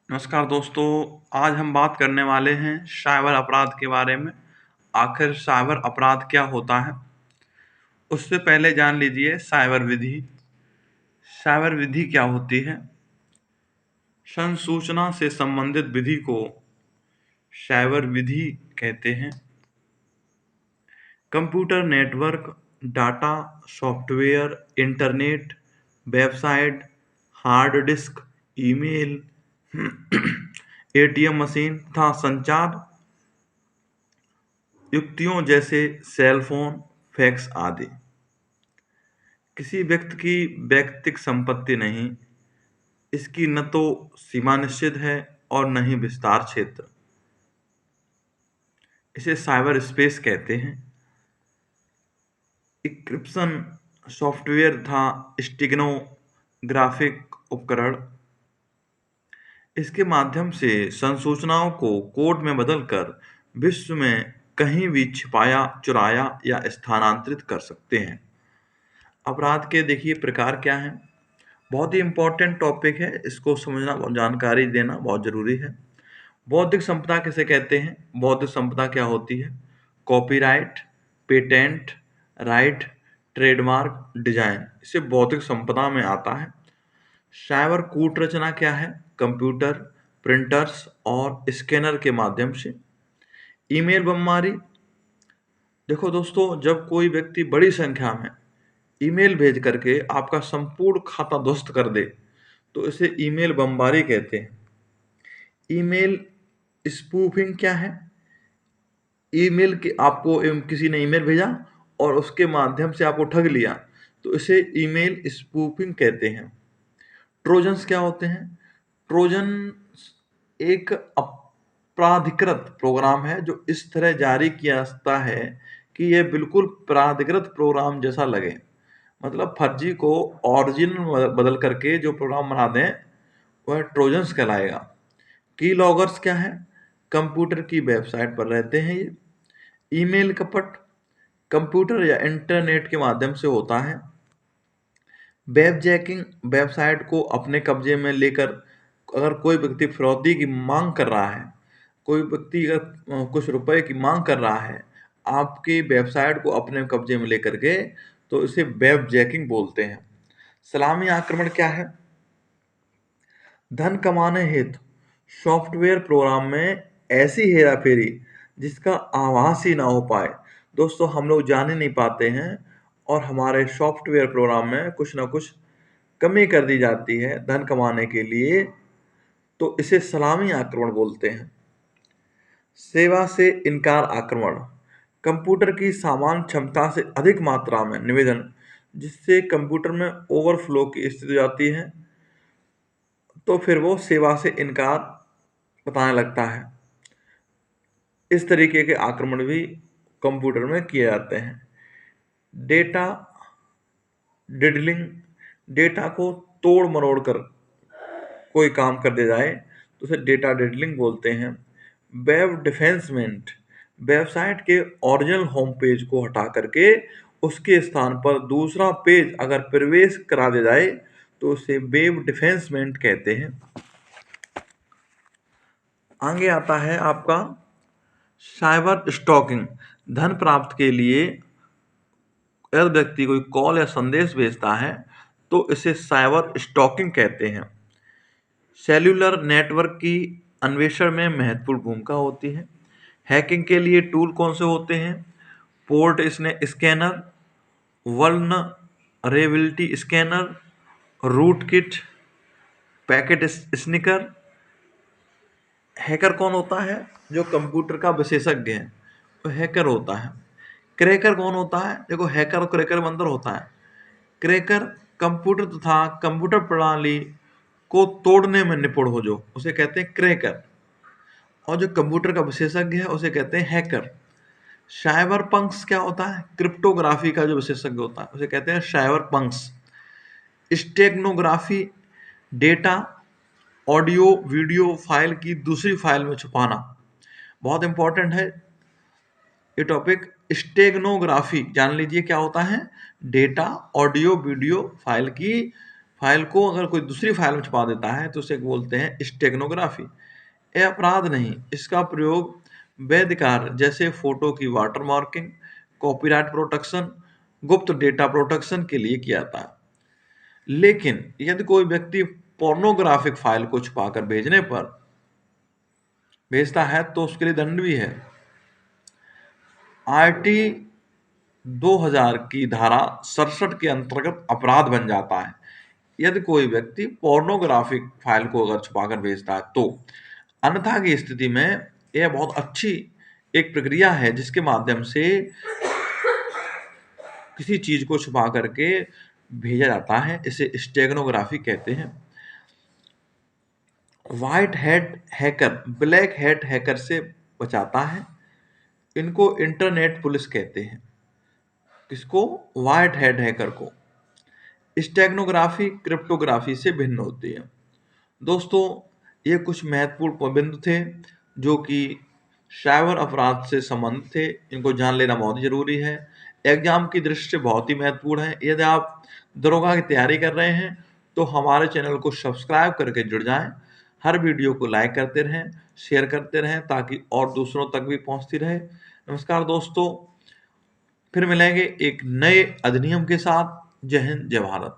नमस्कार दोस्तों। आज हम बात करने वाले हैं साइबर अपराध के बारे में। आखिर साइबर अपराध क्या होता है? उससे पहले जान लीजिए साइबर विधि। साइबर विधि क्या होती है? संसूचना से संबंधित विधि को साइबर विधि कहते हैं। Computer network, data, software, internet, website, hard disk, email, ATM machine तथा संचार युक्तियों जैसे सेल फोन, फैक्स आदि। किसी व्यक्ति की व्यक्तिगत संपत्ति नहीं, इसकी न तो सीमा निश्चित है और न ही विस्तार क्षेत्र। इसे साइबर स्पेस कहते हैं। इंक्रिप्शन सॉफ्टवेयर था स्टेगनोग्राफिक उपकरण। इसके माध्यम से संसूचनाओं को कोड में बदलकर विश्व में कहीं भी छिपाया, चुराया या स्थानांतरित कर सकते हैं। अपराध के देखिए प्रकार क्या हैं। बहुत ही इम्पोर्टेंट टॉपिक है, इसको समझना, जानकारी देना बहुत जरूरी है। बौद्धिक संपदा किसे कहते हैं? बौद्धिक संपदा क्या होती है? Copyright, patent right, trademark, design, इसे बौद्धिक संपदा में आता है। साइबर कूट रचना क्या है? कंप्यूटर, प्रिंटर्स और स्कैनर के माध्यम से। ईमेल बमबारी। देखो दोस्तों, जब कोई व्यक्ति बड़ी संख्या में ईमेल भेज करके आपका संपूर्ण खाता ध्वस्त कर दे तो इसे ईमेल बमबारी कहते हैं। ईमेल स्पूफिंग क्या है? ईमेल के आपको किसी ने ईमेल भेजा और उसके माध्यम से आपको ठग लिया तो इसे ईमेल स्पूफिंग कहते हैं। ट्रोजन्स क्या होते हैं? ट्रोजन एक अपराधिकृत प्रोग्राम है जो इस तरह जारी किया जाता है कि यह बिल्कुल प्राधिकृत प्रोग्राम जैसा लगे। मतलब फर्जी को ओरिजिनल बदल करके जो प्रोग्राम बना दें वह ट्रोजन्स कहलाएगा। की लॉगर्स क्या है? कंप्यूटर की वेबसाइट पर रहते हैं ये। ईमेल कपट कंप्यूटर या इंटरनेट के माध्यम से होता है। वेब जैकिंग वेबसाइट को अपने कब्जे में लेकर अगर कोई व्यक्ति फिरौती की मांग कर रहा है, कोई व्यक्ति अगर कुछ रुपए की मांग कर रहा है आपकी वेबसाइट को अपने कब्जे में लेकर के, तो इसे वेब जैकिंग बोलते हैं। सलामी आक्रमण क्या है? धन कमाने हेतु सॉफ्टवेयर प्रोग्राम में ऐसी हेराफेरी जिसका आभास ही ना हो पाए। दोस्तों, हम लोग जान ही नहीं पाते हैं और हमारे सॉफ्टवेयर प्रोग्राम में कुछ ना कुछ कमी कर दी जाती है धन कमाने के लिए, तो इसे सलामी आक्रमण बोलते हैं। सेवा से इनकार आक्रमण कंप्यूटर की सामान्य क्षमता से अधिक मात्रा में निवेदन जिससे कंप्यूटर में ओवरफ्लो की स्थिति हो जाती है, तो फिर वो सेवा से इनकार बताने लगता है। इस तरीके के आक्रमण भी कंप्यूटर में किए जाते हैं। डेटा डिडलिंग डेटा को तोड़ मरोड़ कर कोई काम कर दिया जाए तो उसे डेटा डिडलिंग बोलते हैं। वेब डिफेंसमेंट वेबसाइट के ओरिजिनल होम पेज को हटा करके उसके स्थान पर दूसरा पेज अगर प्रवेश करा दिया जाए तो उसे वेब डिफेंसमेंट कहते हैं। आगे आता है आपका साइबर स्टॉकिंग। धन प्राप्त के लिए यदि व्यक्ति कोई कॉल या संदेश भेजता है तो इसे साइबर स्टॉकिंग कहते हैं। सेल्यूलर नेटवर्क की अन्वेषण में महत्वपूर्ण भूमिका होती है। हैकिंग के लिए टूल कौन से होते हैं? Port scanner, vulnerability scanner, root kit, packet sniffer. Hacker कौन होता है? जो कंप्यूटर का विशेषज्ञ है तो हैकर होता है। क्रैकर कौन होता है? देखो, हैकर और क्रैकर में अंतर होता है। क्रैकर कंप्यूटर तथा कंप्यूटर प्रणाली को तोड़ने में निपुण हो जो उसे कहते हैं क्रैकर, और जो कंप्यूटर का विशेषज्ञ है उसे कहते हैं हैकर। साइबर पंक्स क्या होता है? क्रिप्टोग्राफी का जो विशेषज्ञ होता है उसे कहते हैं cyber Punk's. Steganography data, audio video file की दूसरी फाइल में छुपाना। बहुत इंपॉर्टेंट है ये टॉपिक। स्टेगनोग्राफी जान लीजिए क्या होता है? डेटा, ऑडियो वीडियो फाइल की फाइल को अगर कोई दूसरी फाइल में छुपा देता है तो उसे बोलते हैं स्टेगनोग्राफी। यह अपराध नहीं, इसका प्रयोग वैध कार्य जैसे फोटो की वाटरमार्किंग, कॉपीराइट प्रोटेक्शन, गुप्त डेटा प्रोटेक्शन के लिए किया जाता है। लेकिन यदि कोई व्यक्ति पोर्नोग्राफिक फाइल को छुपाकर भेजता है तो उसके लिए दंड भी है। आईटी 2000 की धारा 67 के अंतर्गत अपराध बन जाता है यदि कोई व्यक्ति पोर्नोग्राफिक फाइल को अगर छुपाकर भेजता है तो। अन्यथा की स्थिति में यह बहुत अच्छी एक प्रक्रिया है जिसके माध्यम से किसी चीज को छुपा करके भेजा जाता है, इसे स्टेगनोग्राफी कहते हैं। White hat hacker black hat hacker से बचाता है, इनको इंटरनेट पुलिस कहते हैं। किसको? व्हाइट हैट हैकर को। स्टेगनोग्राफी क्रिप्टोग्राफी से भिन्न होती है। दोस्तों, ये कुछ महत्वपूर्ण बिंदु थे जो कि साइबर अपराध से संबंधित थे, इनको जान लेना बहुत जरूरी है। एग्जाम की दृष्टि से बहुत ही महत्वपूर्ण है। यदि आप दरोगा की तैयारी कर रहे हैं तो हमारे चैनल को सब्सक्राइब करके जुड़ जाएं। हर वीडियो को लाइक करते रहें, शेयर करते रहें ताकि और दूसरों तक भी पहुंचती रहे। नमस्कार दोस्तों, फिर मिलेंगे एक नए अधिनियम के साथ। जय हिंद, जय भारत।